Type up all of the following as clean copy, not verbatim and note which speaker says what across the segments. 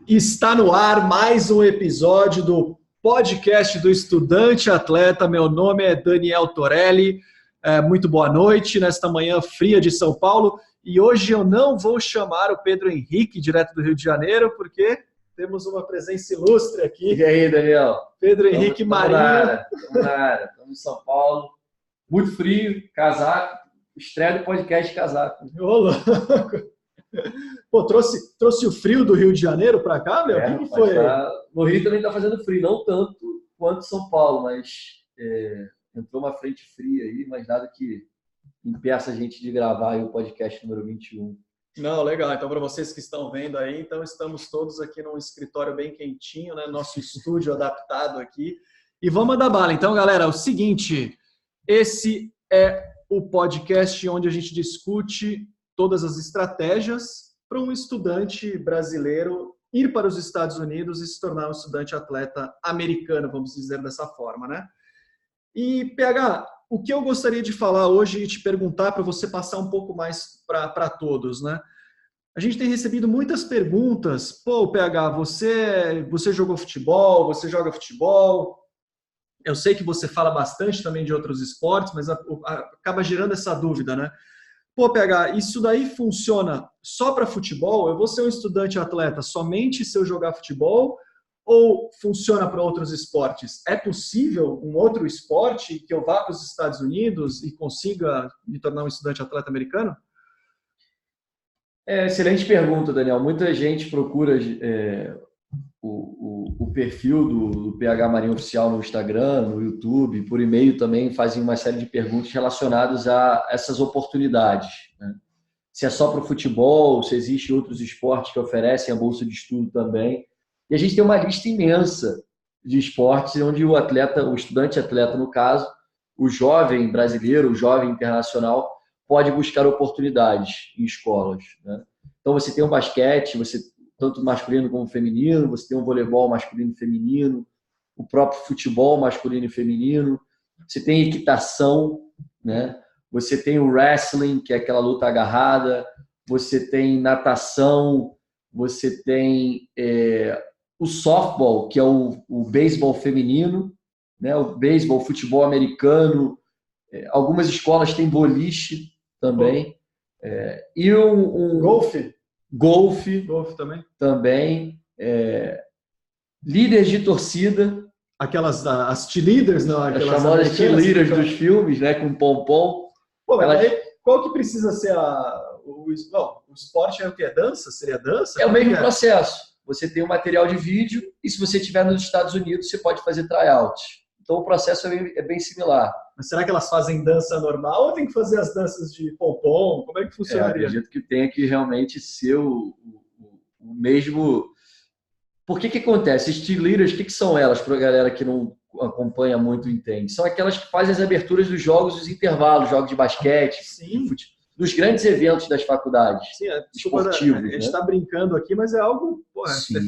Speaker 1: Está no ar mais um episódio do podcast do Estudante Atleta. Meu nome é Daniel Torelli. Muito boa noite nesta manhã fria de São Paulo. E hoje eu não vou chamar o Pedro Henrique, direto do Rio de Janeiro, porque temos uma presença ilustre aqui.
Speaker 2: E aí, Daniel?
Speaker 1: Pedro Henrique Marinho.
Speaker 2: Estamos na área. Estamos em São Paulo. Muito frio, casaco. Estreia do podcast casaco.
Speaker 1: Ô, louco. Pô, trouxe o frio do Rio de Janeiro para cá, meu? O que foi?
Speaker 2: No Rio também está fazendo frio, não tanto quanto São Paulo, mas entrou uma frente fria aí, mas nada que impeça a gente de gravar aí o podcast número 21.
Speaker 1: Não, legal. Então, para vocês que estão vendo aí, então estamos todos aqui num escritório bem quentinho, né? Nosso estúdio adaptado aqui. E vamos mandar bala. Então, galera, é o seguinte, esse é o podcast onde a gente discute todas as estratégias para um estudante brasileiro ir para os Estados Unidos e se tornar um estudante atleta americano, vamos dizer dessa forma, né? E, PH, o que eu gostaria de falar hoje e te perguntar para você passar um pouco mais para todos, né? A gente tem recebido muitas perguntas. Pô, PH, você jogou futebol, você joga futebol. Eu sei que você fala bastante também de outros esportes, mas acaba gerando essa dúvida, né? Pô, PH, isso daí funciona só para futebol? Eu vou ser um estudante atleta somente se eu jogar futebol? Ou funciona para outros esportes? É possível um outro esporte que eu vá para os Estados Unidos e consiga me tornar um estudante atleta americano?
Speaker 2: Excelente pergunta, Daniel. Muita gente procura o perfil do PH Marinho Oficial no Instagram, no YouTube, por e-mail também fazem uma série de perguntas relacionadas a essas oportunidades, né? Se é só para o futebol, se existem outros esportes que oferecem a bolsa de estudo também. E a gente tem uma lista imensa de esportes onde o atleta, o estudante atleta no caso, o jovem brasileiro, o jovem internacional, pode buscar oportunidades em escolas, né? Então você tem o basquete, tanto masculino como feminino, você tem o voleibol masculino e feminino, o próprio futebol masculino e feminino, você tem equitação, né? Você tem o wrestling, que é aquela luta agarrada, você tem natação, você tem o softball, que é o beisebol feminino, né? O beisebol, o futebol americano, algumas escolas têm boliche também, e golfe também. Líderes de torcida.
Speaker 1: As cheerleaders, não?
Speaker 2: As chamadas cheerleaders dos filmes, né? Com pompom.
Speaker 1: Pô, mas aí, qual que precisa ser o esporte é o que? É dança? Seria dança?
Speaker 2: É o mesmo processo. Você tem um material de vídeo e se você estiver nos Estados Unidos, você pode fazer tryout. Então o processo é bem similar.
Speaker 1: Mas será que elas fazem dança normal ou tem que fazer as danças de pompom? Como é que funcionaria?
Speaker 2: Acredito que tenha que realmente ser o mesmo. Por que acontece? As cheerleaders, o que são elas, para a galera que não acompanha muito entende? São aquelas que fazem as aberturas dos jogos, os intervalos, jogos de basquete, dos grandes eventos das faculdades.
Speaker 1: Sim,
Speaker 2: esportivos.
Speaker 1: A gente está brincando aqui, mas é algo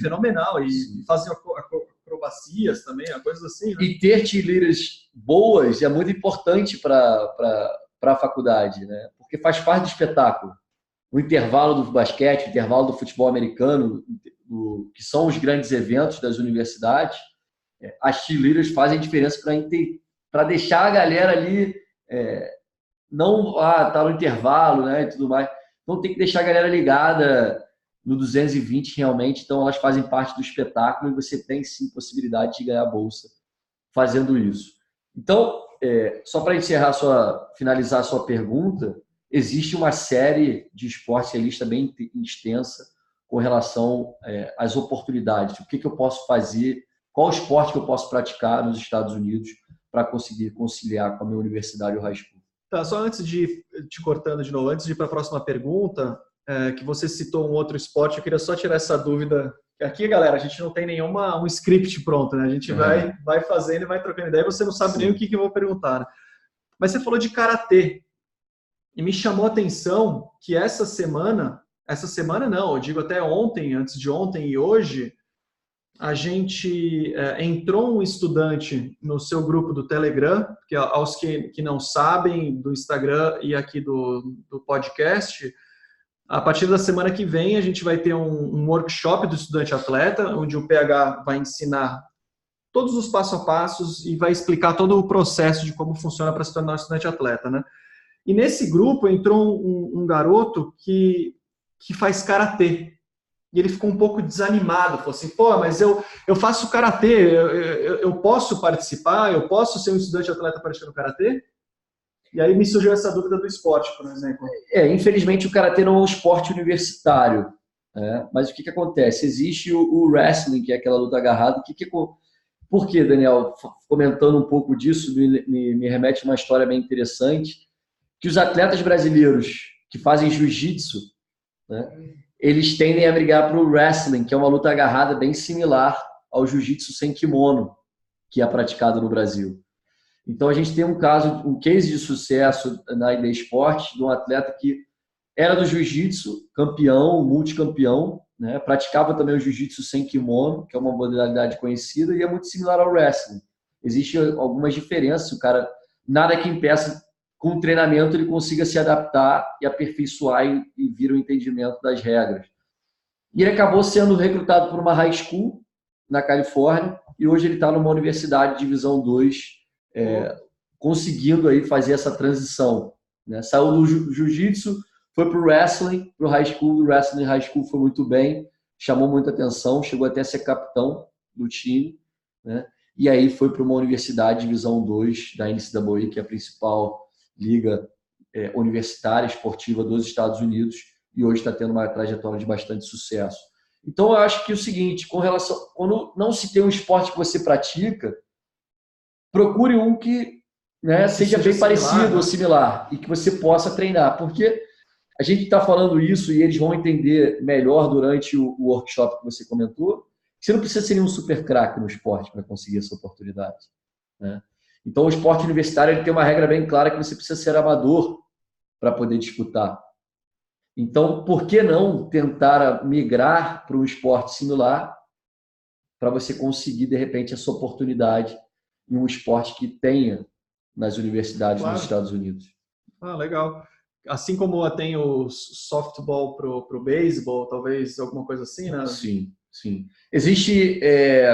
Speaker 1: fenomenal. E fazem acrobacias também, coisas assim. Né?
Speaker 2: E ter cheerleaders boas é muito importante para a faculdade, né? Porque faz parte do espetáculo. O intervalo do basquete, o intervalo do futebol americano, que são os grandes eventos das universidades, as cheerleaders fazem diferença para deixar a galera ali, não tá no intervalo, né, e tudo mais. Então tem que deixar a galera ligada no 220 realmente, então elas fazem parte do espetáculo e você tem sim possibilidade de ganhar bolsa fazendo isso. Então, só para finalizar a sua pergunta, existe uma série de esportes, a lista bem extensa com relação às oportunidades. O que eu posso fazer, qual esporte que eu posso praticar nos Estados Unidos para conseguir conciliar com a minha universidade ou high school.
Speaker 1: Tá, só antes de te cortando de novo, antes de ir para a próxima pergunta, que você citou um outro esporte, eu queria só tirar essa dúvida. Aqui, galera, a gente não tem um script pronto, né? A gente vai fazendo e vai trocando ideia, você não sabe nem o que eu vou perguntar. Né? Mas você falou de karatê. E me chamou a atenção que essa semana não, eu digo até ontem, antes de ontem e hoje, a gente entrou um estudante no seu grupo do Telegram, que aos que não sabem, do Instagram e aqui do podcast, A partir da semana que vem, a gente vai ter um workshop do estudante atleta, onde o PH vai ensinar todos os passo a passos e vai explicar todo o processo de como funciona para se tornar um estudante atleta, né? E nesse grupo entrou um garoto que faz karatê. E ele ficou um pouco desanimado, falou assim, pô, mas eu faço karatê, eu posso participar, eu posso ser um estudante atleta praticando karatê? E aí me surgiu essa dúvida do esporte, por exemplo.
Speaker 2: Infelizmente o karatê não é um esporte universitário, né? Mas o que acontece? Existe o wrestling, que é aquela luta agarrada. Por quê, Daniel? Comentando um pouco disso, me remete a uma história bem interessante, que os atletas brasileiros que fazem jiu-jitsu, né, eles tendem a brigar para o wrestling, que é uma luta agarrada bem similar ao jiu-jitsu sem kimono, que é praticado no Brasil. Então a gente tem um case de sucesso na ID Esportes de um atleta que era do jiu-jitsu, campeão, multicampeão, né? Praticava também o jiu-jitsu sem kimono, que é uma modalidade conhecida, e é muito similar ao wrestling. Existem algumas diferenças, o cara, nada que impeça, com o treinamento ele consiga se adaptar e aperfeiçoar e vir o entendimento das regras. E ele acabou sendo recrutado por uma high school na Califórnia, e hoje ele está numa universidade de divisão 2, conseguindo aí fazer essa transição, né? Saiu do jiu-jitsu, foi para o wrestling, para o high school. O wrestling high school foi muito bem, chamou muita atenção, chegou até a ser capitão do time, né? E aí foi para uma universidade, divisão 2 da NCAA, que é a principal liga universitária esportiva dos Estados Unidos, e hoje está tendo uma trajetória de bastante sucesso. Então eu acho que é o seguinte, quando não se tem um esporte que você pratica, procure um que, né, seja bem parecido ou similar e que você possa treinar, porque a gente está falando isso e eles vão entender melhor durante o workshop que você comentou. Você não precisa ser um super craque no esporte para conseguir essa oportunidade, né? Então, o esporte universitário ele tem uma regra bem clara que você precisa ser amador para poder disputar. Então, por que não tentar migrar para um esporte similar para você conseguir, de repente, essa oportunidade em um esporte que tenha nas universidades nos Estados Unidos?
Speaker 1: Ah, legal. Assim como tem o softball pro beisebol, talvez alguma coisa assim, né?
Speaker 2: Sim, sim. Existe,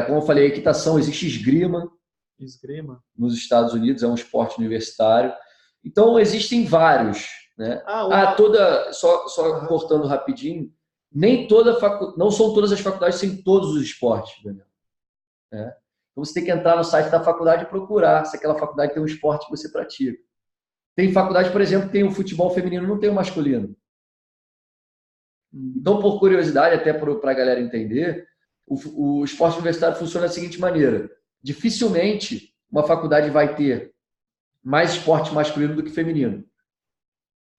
Speaker 2: como eu falei, equitação, existe esgrima.
Speaker 1: Esgrima.
Speaker 2: Nos Estados Unidos, é um esporte universitário. Então, existem vários, né? Só cortando rapidinho, não são todas as faculdades que têm todos os esportes, Daniel, né? Então, você tem que entrar no site da faculdade e procurar se aquela faculdade tem um esporte que você pratica. Tem faculdade, por exemplo, que tem o futebol feminino, não tem o masculino. Então, por curiosidade, até para a galera entender, o esporte universitário funciona da seguinte maneira: dificilmente uma faculdade vai ter mais esporte masculino do que feminino.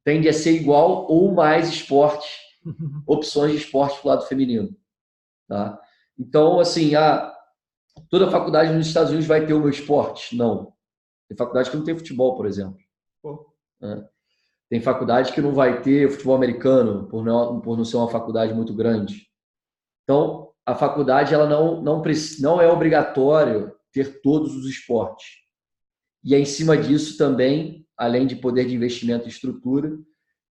Speaker 2: Tende a ser igual ou mais esportes, opções de esporte do lado feminino, tá? Então, assim, toda faculdade nos Estados Unidos vai ter o meu esporte? Não. Tem faculdade que não tem futebol, por exemplo. Né? Tem faculdade que não vai ter futebol americano, por não ser uma faculdade muito grande. Então, a faculdade ela não é obrigatório ter todos os esportes. E é em cima disso também, além de poder de investimento e estrutura,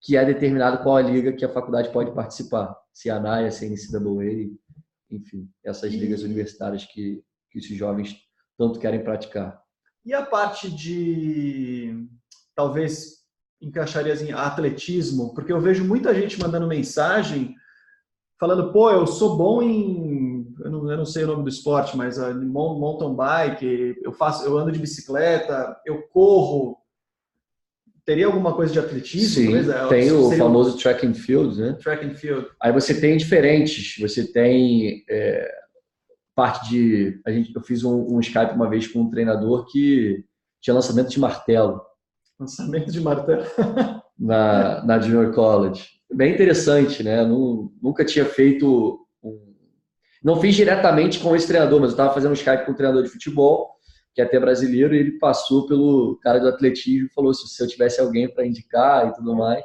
Speaker 2: que é determinado qual a liga que a faculdade pode participar. Se a ANAIA, se a NCAA, enfim, essas ligas universitárias que esses jovens tanto querem praticar.
Speaker 1: E a parte de, talvez, encaixarias em atletismo? Porque eu vejo muita gente mandando mensagem falando, pô, eu sou bom em, eu não sei o nome do esporte, mas mountain bike, eu ando de bicicleta, eu corro. Teria alguma coisa de atletismo?
Speaker 2: Sim, tem o famoso track and field, né?
Speaker 1: Track and field.
Speaker 2: Aí você tem diferentes, você tem parte de... Eu fiz um Skype uma vez com um treinador que tinha lançamento de martelo.
Speaker 1: Lançamento de martelo?
Speaker 2: na Junior College. Bem interessante, né? Nunca tinha feito... Não fiz diretamente com esse treinador, mas eu estava fazendo um Skype com um treinador de futebol, que é até brasileiro, e ele passou pelo cara do atletismo e falou se eu tivesse alguém para indicar e tudo mais.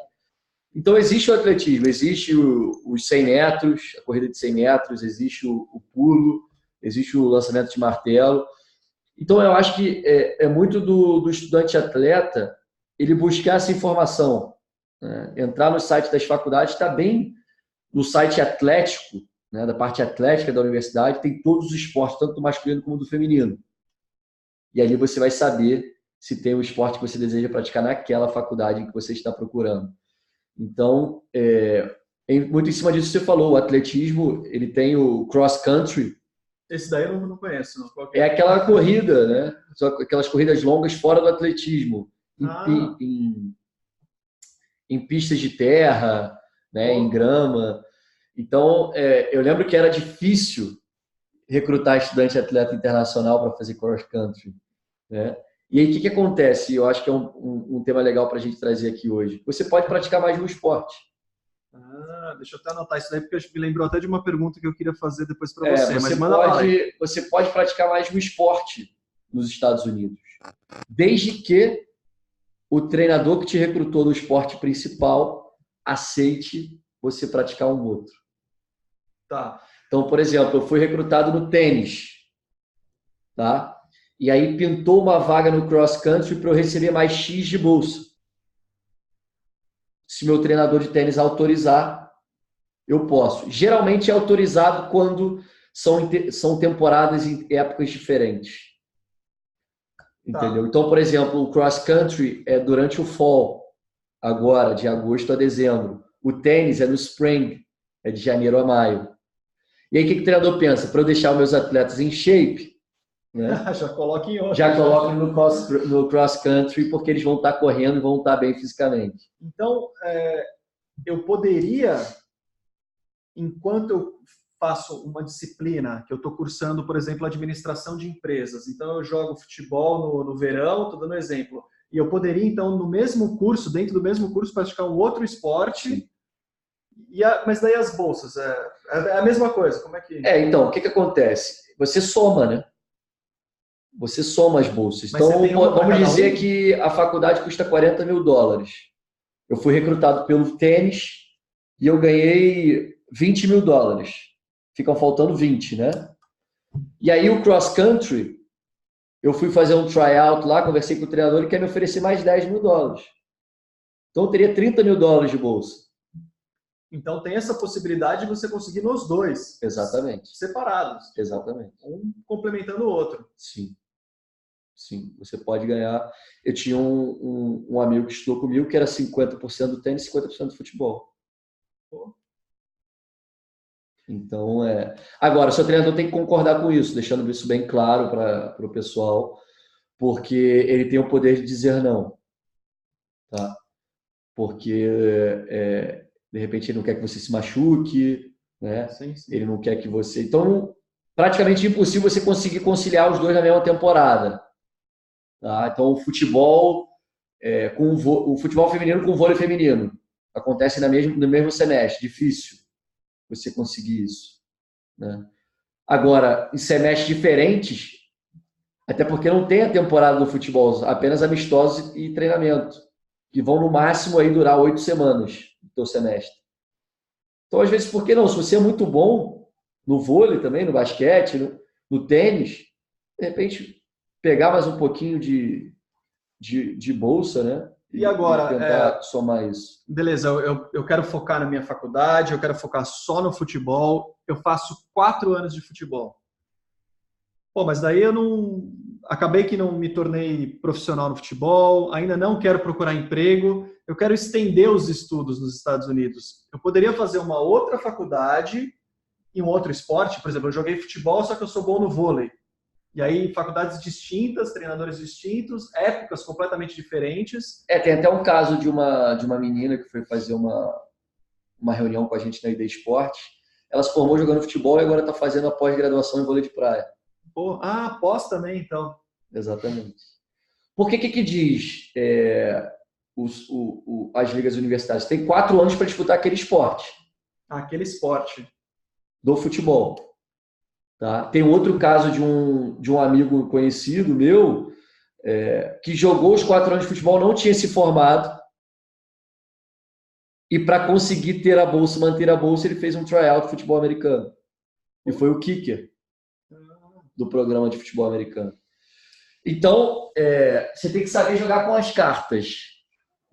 Speaker 2: Então, existe o atletismo, existe os 100 metros, a corrida de 100 metros, existe o pulo, existe o lançamento de martelo. Então, eu acho que é muito do estudante atleta ele buscar essa informação, né? Entrar no site das faculdades, está bem no site atlético, né, da parte atlética da universidade, tem todos os esportes, tanto do masculino como do feminino. E ali você vai saber se tem o esporte que você deseja praticar naquela faculdade que você está procurando. Então, muito em cima disso você falou, o atletismo, ele tem o cross country.
Speaker 1: Esse daí eu não conheço. Não.
Speaker 2: É aquela corrida, né? Só aquelas corridas longas fora do atletismo. Em pistas de terra, né, em grama. Então, eu lembro que era difícil recrutar estudante atleta internacional para fazer cross country, né? E aí, o que acontece? Eu acho que é um tema legal para a gente trazer aqui hoje. Você pode praticar mais de um esporte.
Speaker 1: Deixa eu até anotar isso daí, porque me lembrou até de uma pergunta que eu queria fazer depois para você. Mas
Speaker 2: você pode praticar mais de um esporte nos Estados Unidos, desde que o treinador que te recrutou no esporte principal aceite você praticar um outro.
Speaker 1: Tá.
Speaker 2: Então, por exemplo, eu fui recrutado no tênis, tá? E aí pintou uma vaga no cross country para eu receber mais X de bolsa. Se meu treinador de tênis autorizar, eu posso. Geralmente é autorizado quando são temporadas em épocas diferentes. Entendeu? Tá. Então, por exemplo, o cross country é durante o fall, agora, de agosto a dezembro. O tênis é no spring, é de janeiro a maio. E aí, o que o treinador pensa? Para eu deixar os meus atletas em shape, né?
Speaker 1: Já coloca em outro.
Speaker 2: Já coloca no cross country, porque eles vão estar correndo e vão estar bem fisicamente.
Speaker 1: Então, eu poderia, enquanto eu faço uma disciplina, que eu estou cursando, por exemplo, administração de empresas, então eu jogo futebol no verão, estou dando um exemplo, e eu poderia, então, no mesmo curso, dentro do mesmo curso, praticar um outro esporte. Mas daí as bolsas, é a mesma coisa, como é que...
Speaker 2: Então, o que acontece? Você soma, né? Você soma as bolsas.
Speaker 1: Mas
Speaker 2: então, vamos dizer que a faculdade custa $40 mil. Eu fui recrutado pelo tênis e eu ganhei $20 mil. Ficam faltando 20, né? E aí o cross country, eu fui fazer um tryout lá, conversei com o treinador e quer me oferecer mais $10 mil. Então eu teria $30 mil de bolsa.
Speaker 1: Então tem essa possibilidade de você conseguir nos dois.
Speaker 2: Exatamente.
Speaker 1: Separados.
Speaker 2: Exatamente.
Speaker 1: Um complementando o outro.
Speaker 2: Sim. Sim, você pode ganhar. Eu tinha um amigo que estudou comigo que era 50% do tênis e 50% do futebol.
Speaker 1: Pô.
Speaker 2: Então, Agora, o seu treinador tem que concordar com isso, deixando isso bem claro para o pessoal, porque ele tem o poder de dizer não. Tá? Porque, de repente, ele não quer que você se machuque, né?
Speaker 1: Sim.
Speaker 2: Ele não quer que você... Então, praticamente impossível você conseguir conciliar os dois na mesma temporada. Tá? Então, o futebol o futebol feminino com o vôlei feminino acontece no mesmo semestre. Difícil você conseguir isso, né? Agora, em semestres diferentes, até porque não tem a temporada do futebol, apenas amistosos e treinamento, que vão no máximo aí durar 8 semanas do teu semestre. Então, às vezes, por que não? Se você é muito bom no vôlei também, no basquete, no tênis, de repente pegar mais um pouquinho de bolsa, né?
Speaker 1: E agora,
Speaker 2: tentar somar isso.
Speaker 1: Beleza, eu quero focar na minha faculdade, eu quero focar só no futebol, eu faço 4 anos de futebol. Pô, mas daí acabei que não me tornei profissional no futebol, ainda não quero procurar emprego, eu quero estender os estudos nos Estados Unidos. Eu poderia fazer uma outra faculdade em um outro esporte, por exemplo, eu joguei futebol, só que eu sou bom no vôlei. E aí, faculdades distintas, treinadores distintos, épocas completamente diferentes.
Speaker 2: Tem até um caso de uma menina que foi fazer uma reunião com a gente na ID Esporte. Ela se formou jogando futebol e agora está fazendo a pós-graduação em vôlei de praia.
Speaker 1: Pós também, então.
Speaker 2: Exatamente. Por que diz as ligas universitárias? Tem 4 anos para disputar aquele esporte.
Speaker 1: Aquele esporte.
Speaker 2: Do futebol. Tá? Tem outro caso de um amigo conhecido meu que jogou os 4 anos de futebol, não tinha se formado e para conseguir ter a bolsa, manter a bolsa, ele fez um tryout de futebol americano e foi o kicker do programa de futebol americano. Então, você tem que saber jogar com as cartas,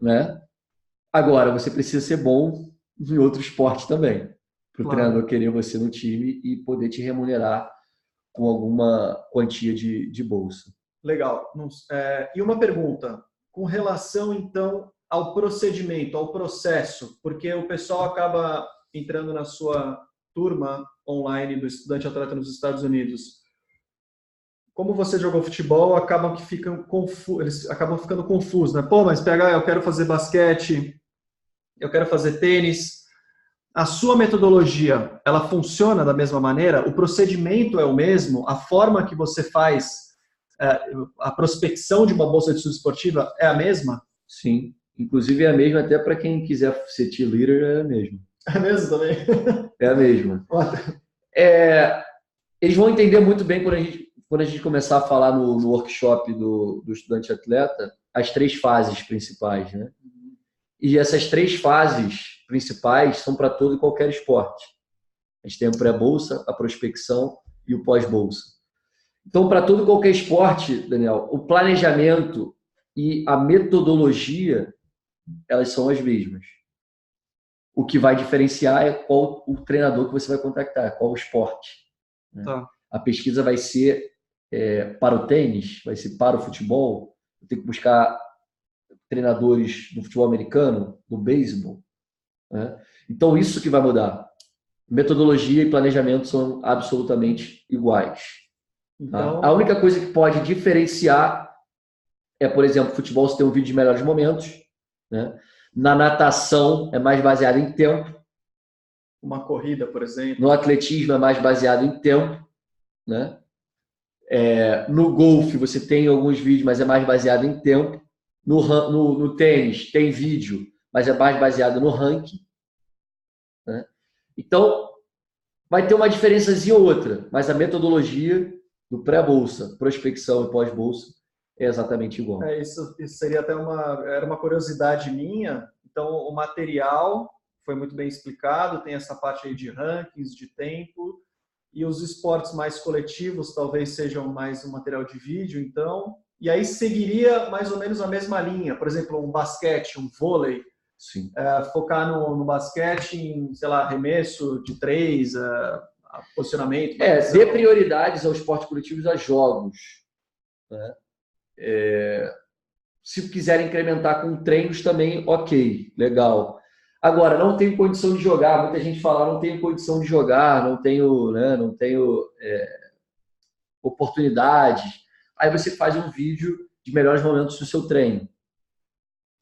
Speaker 2: né? Agora, você precisa ser bom em outro esporte também, para o
Speaker 1: Claro.
Speaker 2: treinador querer você no time e poder te remunerar com alguma quantia de bolsa.
Speaker 1: Legal. E uma pergunta, com relação, então, ao procedimento, ao processo, porque o pessoal acaba entrando na sua turma online do estudante atleta nos Estados Unidos. Como você jogou futebol, eles acabam ficando confusos, né? Pô, mas PH, eu quero fazer basquete, eu quero fazer tênis. A sua metodologia, ela funciona da mesma maneira? O procedimento é o mesmo? A forma que você faz a prospecção de uma bolsa de estudo esportiva é a mesma?
Speaker 2: Sim. Inclusive é a mesma até para quem quiser ser cheerleader, é a mesma.
Speaker 1: É mesmo também?
Speaker 2: É a mesma. Eles vão entender muito bem quando a gente começar a falar no workshop do estudante atleta, as 3 fases principais, né? E essas 3 fases principais são para todo e qualquer esporte. A gente tem o pré-bolsa, a prospecção e o pós-bolsa. Então, para todo e qualquer esporte, Daniel, o planejamento e a metodologia, elas são as mesmas. O que vai diferenciar é qual o treinador que você vai contactar, qual o esporte. Né?
Speaker 1: Tá.
Speaker 2: A pesquisa vai ser para o tênis, vai ser para o futebol. Eu tenho que buscar treinadores do futebol americano, do beisebol. Né? Então, isso que vai mudar. Metodologia e planejamento são absolutamente iguais.
Speaker 1: Então,
Speaker 2: Tá? A única coisa que pode diferenciar é, por exemplo, futebol você tem um vídeo de melhores momentos. Né? Na natação é mais baseado em tempo.
Speaker 1: uma corrida, por exemplo.
Speaker 2: No atletismo é mais baseado em tempo. Né? No golfe você tem alguns vídeos, mas é mais baseado em tempo. No tênis tem vídeo, mas é mais baseado no ranking. Né? Então, vai ter uma diferençazinha ou outra, mas a metodologia do pré-bolsa, prospecção e pós-bolsa é exatamente igual.
Speaker 1: Isso seria até era uma curiosidade minha. Então, o material foi muito bem explicado, tem essa parte aí de rankings, de tempo, e os esportes mais coletivos talvez sejam mais um material de vídeo, então, e aí seguiria mais ou menos a mesma linha. Por exemplo, um basquete, um vôlei,
Speaker 2: Sim.
Speaker 1: Focar no basquete em, sei lá, arremesso de 3, posicionamento.
Speaker 2: Dê prioridades aos esportes coletivos, a jogos. Né? Se quiserem incrementar com treinos também, ok, legal. Agora, não tenho condição de jogar, muita gente fala, não tenho condição de jogar, não tenho oportunidade. Aí você faz um vídeo de melhores momentos do seu treino.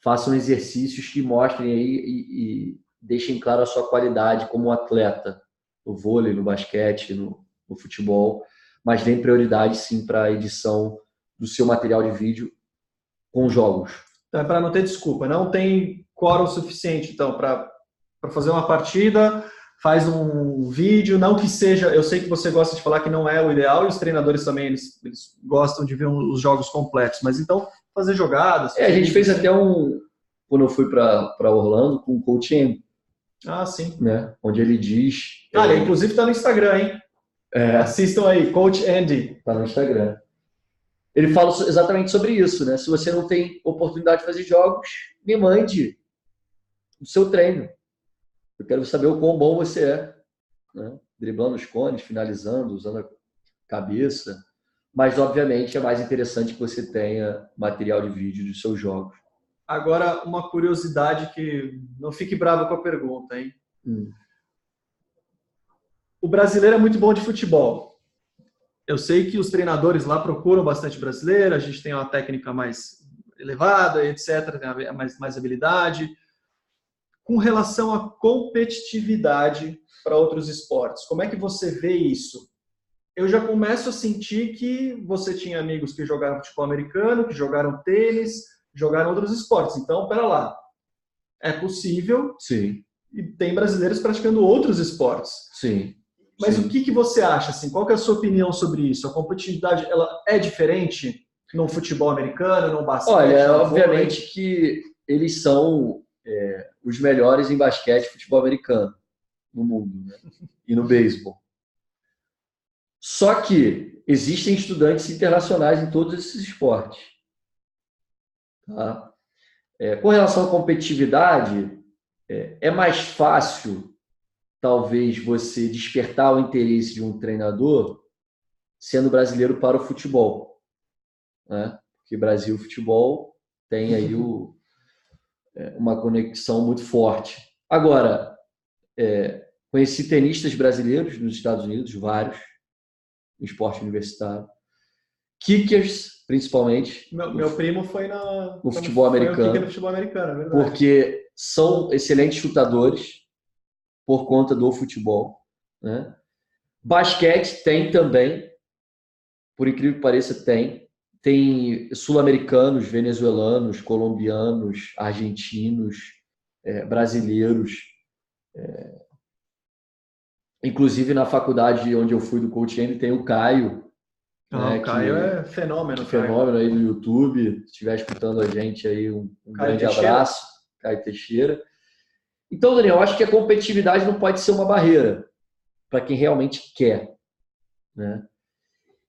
Speaker 2: Façam exercícios que mostrem aí e deixem claro a sua qualidade como atleta, no vôlei, no basquete, no futebol, mas deem prioridade sim para a edição do seu material de vídeo com jogos.
Speaker 1: Então, para não ter desculpa, não tem quórum suficiente, então, para fazer uma partida, faz um vídeo, não que seja, eu sei que você gosta de falar que não é o ideal, e os treinadores também, eles gostam de ver os jogos completos, mas então, fazer jogadas.
Speaker 2: A gente fez até quando eu fui para Orlando, com o Coach M.
Speaker 1: Ah, sim.
Speaker 2: Né? Onde ele diz...
Speaker 1: Ele inclusive está no Instagram, hein? Assistam aí, Coach Andy.
Speaker 2: Está no Instagram. Ele fala exatamente sobre isso, né? Se você não tem oportunidade de fazer jogos, me mande o seu treino. Eu quero saber o quão bom você é. Né? Driblando os cones, finalizando, usando a cabeça. Mas, obviamente, é mais interessante que você tenha material de vídeo dos seus jogos.
Speaker 1: Agora, uma curiosidade que não fique bravo com a pergunta, hein? O brasileiro é muito bom de futebol. Eu sei que os treinadores lá procuram bastante brasileiro, a gente tem uma técnica mais elevada, etc., tem mais habilidade. Com relação à competitividade para outros esportes, como é que você vê isso? Eu já começo a sentir que você tinha amigos que jogaram futebol americano, que jogaram tênis, jogaram outros esportes. Então, pera lá. É possível.
Speaker 2: Sim.
Speaker 1: E tem brasileiros praticando outros esportes.
Speaker 2: Sim.
Speaker 1: Mas
Speaker 2: Sim.
Speaker 1: o que você acha? Assim, qual que é a sua opinião sobre isso? A competitividade ela é diferente no futebol americano, no basquete?
Speaker 2: Olha, obviamente que eles são os melhores em basquete e futebol americano no mundo, né? E no beisebol. Só que existem estudantes internacionais em todos esses esportes. Tá? Com relação à competitividade, é mais fácil, talvez, você despertar o interesse de um treinador sendo brasileiro para o futebol, né? Porque Brasil e futebol tem aí uma conexão muito forte. Agora, conheci tenistas brasileiros nos Estados Unidos, vários, no esporte universitário. Kickers, principalmente.
Speaker 1: Meu primo foi
Speaker 2: no futebol americano.
Speaker 1: Foi no futebol americano, é verdade.
Speaker 2: Porque são excelentes chutadores por conta do futebol, né? Basquete tem também, por incrível que pareça, tem sul-americanos, venezuelanos, colombianos, argentinos, brasileiros. Inclusive, na faculdade onde eu fui do Coach N, tem o Caio.
Speaker 1: O Caio é fenômeno.
Speaker 2: Fenômeno aí no YouTube. Se estiver escutando a gente aí, um grande abraço. Caio Teixeira. Então, Daniel, eu acho que a competitividade não pode ser uma barreira para quem realmente quer, né?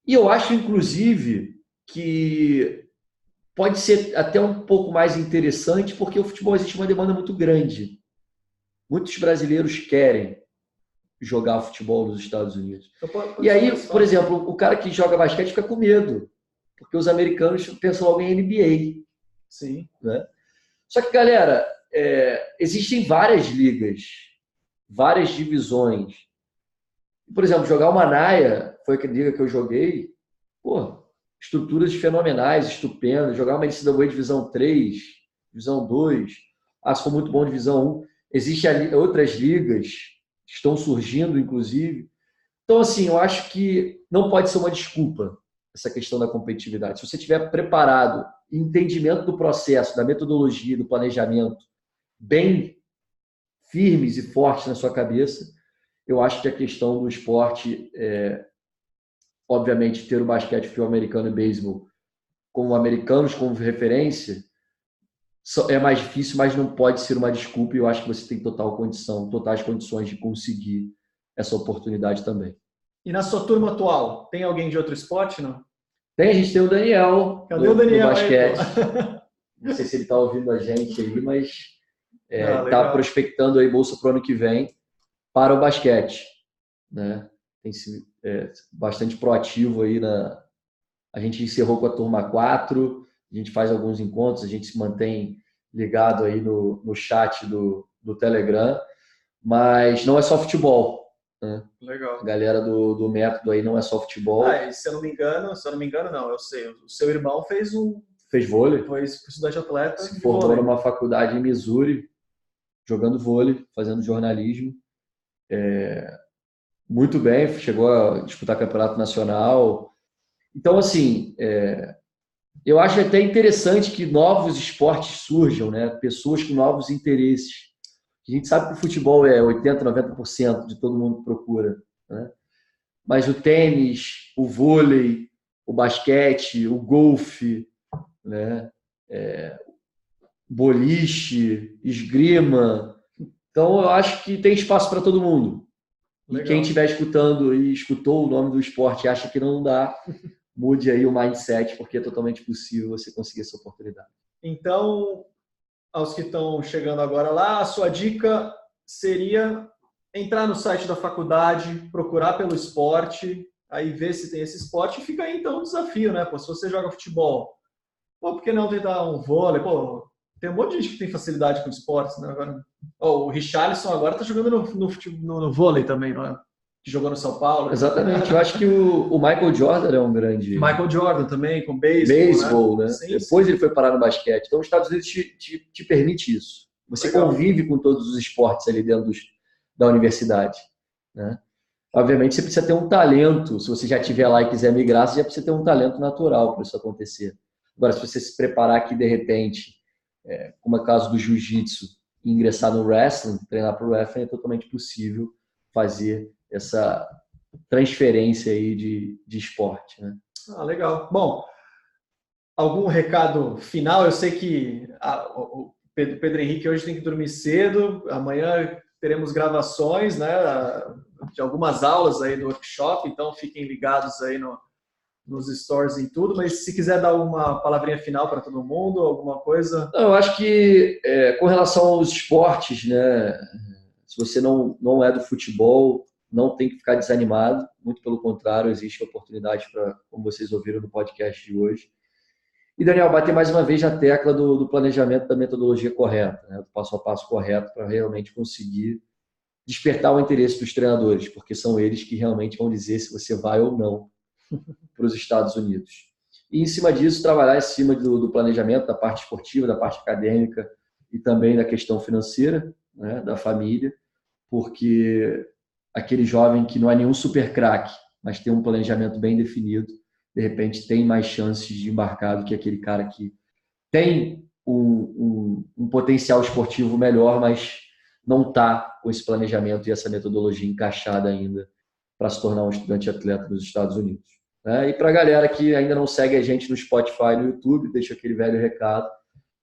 Speaker 2: E eu acho, inclusive, que pode ser até um pouco mais interessante, porque o futebol existe uma demanda muito grande. Muitos brasileiros querem jogar futebol nos Estados Unidos. E aí, por exemplo, o cara que joga basquete fica com medo, porque os americanos pensam logo em NBA.
Speaker 1: Sim.
Speaker 2: Né? Só que, galera, existem várias ligas, várias divisões. Por exemplo, jogar uma Naia, foi a liga que eu joguei, estruturas fenomenais, estupendas. Jogar uma NCAA Divisão 3, Divisão 2, se for muito bom Divisão 1. Existem outras ligas que estão surgindo, inclusive. Então, assim, eu acho que não pode ser uma desculpa essa questão da competitividade. Se você estiver preparado, entendimento do processo, da metodologia, do planejamento, bem firmes e fortes na sua cabeça, eu acho que a questão do esporte, obviamente, ter o basquete, futebol americano e beisebol como americanos, como referência, é mais difícil, mas não pode ser uma desculpa, e eu acho que você tem totais condições de conseguir essa oportunidade também.
Speaker 1: E na sua turma atual, tem alguém de outro esporte, não?
Speaker 2: A gente tem o Daniel.
Speaker 1: Cadê o Daniel
Speaker 2: do basquete.
Speaker 1: Aí,
Speaker 2: não sei se ele está ouvindo a gente aí, mas está prospectando aí bolsa para o ano que vem para o basquete, né? Tem sido bastante proativo aí. A gente encerrou com a turma 4, a gente faz alguns encontros, a gente se mantém ligado aí no chat do Telegram, mas não é só futebol, né?
Speaker 1: Legal.
Speaker 2: A galera do método aí não é só futebol.
Speaker 1: E se eu não me engano, não, eu sei. O seu irmão fez
Speaker 2: vôlei.
Speaker 1: Foi estudante atleta.
Speaker 2: Se formou numa faculdade em Missouri, jogando vôlei, fazendo jornalismo. Muito bem, chegou a disputar campeonato nacional. Então, assim, eu acho até interessante que novos esportes surjam, né? Pessoas com novos interesses. A gente sabe que o futebol é 80%, 90% de todo mundo que procura, né? Mas o tênis, o vôlei, o basquete, o golfe, né? Boliche, esgrima. Então, eu acho que tem espaço para todo mundo. Legal. E quem estiver escutando e escutou o nome do esporte e acha que não dá, mude aí o mindset, porque é totalmente possível você conseguir essa oportunidade.
Speaker 1: Então, aos que estão chegando agora lá, a sua dica seria entrar no site da faculdade, procurar pelo esporte, aí ver se tem esse esporte, e fica aí então um desafio, né? Se você joga futebol, por que não tentar um vôlei? Tem um monte de gente que tem facilidade com esportes, né? Agora, o Richarlison agora está jogando no vôlei também, não é? Que jogou no São Paulo.
Speaker 2: Exatamente. Eu acho que o Michael Jordan é um grande...
Speaker 1: Michael Jordan também, com beisebol,
Speaker 2: né? Depois ele foi parar no basquete. Então, os Estados Unidos te permite isso. Você convive com todos os esportes ali dentro da universidade, né? Obviamente, você precisa ter um talento. Se você já estiver lá e quiser migrar, você já precisa ter um talento natural para isso acontecer. Agora, se você se preparar aqui, de repente, como é o caso do jiu-jitsu, ingressar no wrestling, treinar para o wrestling, é totalmente possível fazer essa transferência aí de esporte, né?
Speaker 1: Legal. Bom, algum recado final? Eu sei que o Pedro Henrique hoje tem que dormir cedo, amanhã teremos gravações, né, de algumas aulas aí do workshop, então fiquem ligados aí no nos stories e tudo, mas se quiser dar uma palavrinha final para todo mundo, alguma coisa.
Speaker 2: Não, eu acho que com relação aos esportes, né, se você não é do futebol, não tem que ficar desanimado, muito pelo contrário, existe oportunidade para, como vocês ouviram no podcast de hoje. E, Daniel, bater mais uma vez na tecla do planejamento da metodologia correta, né, do passo a passo correto para realmente conseguir despertar o interesse dos treinadores, porque são eles que realmente vão dizer se você vai ou não para os Estados Unidos. E, em cima disso, trabalhar em cima do planejamento, da parte esportiva, da parte acadêmica e também da questão financeira, né, da família, porque aquele jovem que não é nenhum super craque, mas tem um planejamento bem definido, de repente tem mais chances de embarcar do que aquele cara que tem um potencial esportivo melhor, mas não está com esse planejamento e essa metodologia encaixada ainda para se tornar um estudante atleta nos Estados Unidos. E para a galera que ainda não segue a gente no Spotify e no YouTube, deixa aquele velho recado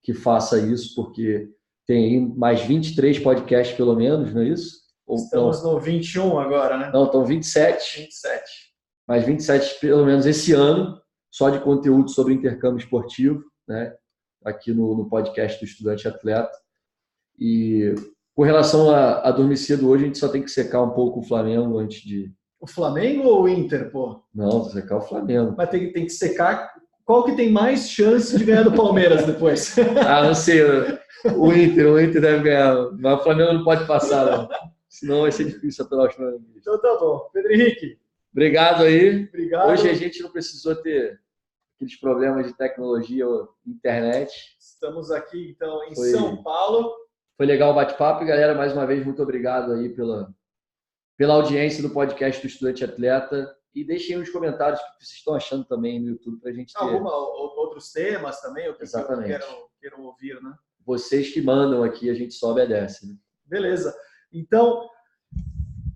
Speaker 2: que faça isso, porque tem aí mais 23 podcasts pelo menos, não é isso?
Speaker 1: Estamos no 21 agora, né?
Speaker 2: Não, estão 27. Mais 27 pelo menos esse ano, só de conteúdo sobre intercâmbio esportivo, né? Aqui no podcast do Estudante Atleta. E com relação a dormir cedo hoje, a gente só tem que secar um pouco o Flamengo antes de...
Speaker 1: O Flamengo ou o Inter, pô?
Speaker 2: Não, secar o Flamengo.
Speaker 1: Mas tem que secar. Qual que tem mais chance de ganhar do Palmeiras depois?
Speaker 2: Não sei. O Inter deve ganhar. Mas o Flamengo não pode passar, não. Senão vai ser difícil aturar o Flamengo.
Speaker 1: Então tá bom. Pedro Henrique.
Speaker 2: Obrigado aí.
Speaker 1: Obrigado.
Speaker 2: Hoje a gente não precisou ter aqueles problemas de tecnologia ou internet.
Speaker 1: Estamos aqui, então, em São Paulo.
Speaker 2: Foi legal o bate-papo. E, galera, mais uma vez, muito obrigado aí pela audiência do podcast do Estudante Atleta. E deixem aí nos comentários o que vocês estão achando também no YouTube para a gente ter...
Speaker 1: Outros temas também, o que
Speaker 2: Exatamente.
Speaker 1: queiram ouvir, né?
Speaker 2: Vocês que mandam aqui, a gente só obedece. Né?
Speaker 1: Beleza. Então,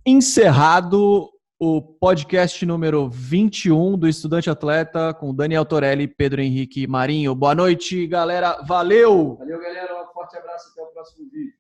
Speaker 1: encerrado o podcast número 21 do Estudante Atleta com Daniel Torelli, Pedro Henrique Marinho. Boa noite, galera. Valeu!
Speaker 2: Valeu, galera. Um forte abraço. Até o próximo vídeo.